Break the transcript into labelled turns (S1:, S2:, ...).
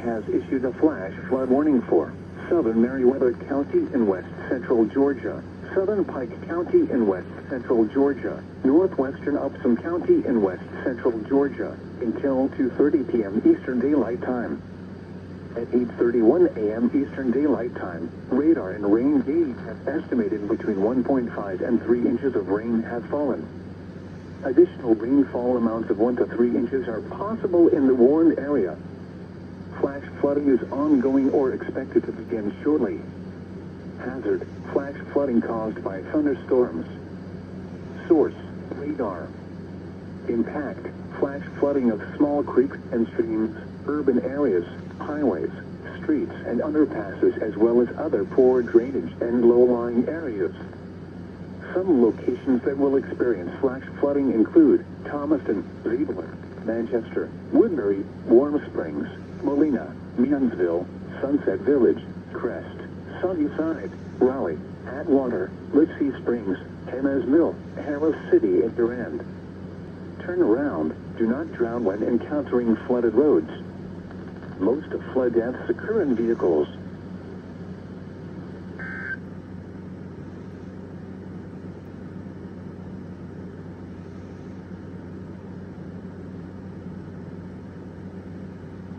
S1: has issued a flash flood warning for southern Meriwether County in west central Georgia, southern Pike County in west central Georgia, northwestern Upson County in west central Georgia, until 2:30 p.m. Eastern Daylight Time. At 8:31 a.m. Eastern Daylight Time, radar and rain gauge have estimated between 1.5 and 3 inches of rain have fallen. Additional rainfall amounts of 1 to 3 inches are possible in the warned area. Flash flooding is ongoing or expected to begin shortly. Hazard: flash flooding caused by thunderstorms. Source: radar. Impact: flash flooding of small creeks and streams, urban areas, highways, streets and underpasses, as well as other poor drainage and low-lying areas. Some locations that will experience flash flooding include Thomaston, Ziegler, Manchester, Woodbury, Warm Springs, Molina, Meonsville, Sunset Village, Crest, Sunnyside, Raleigh, Atwater, Litsea Springs, Hannah's Mill, Harris City, and Durand. Turn around. Do not drown when encountering flooded roads. Most flood deaths occur in vehicles.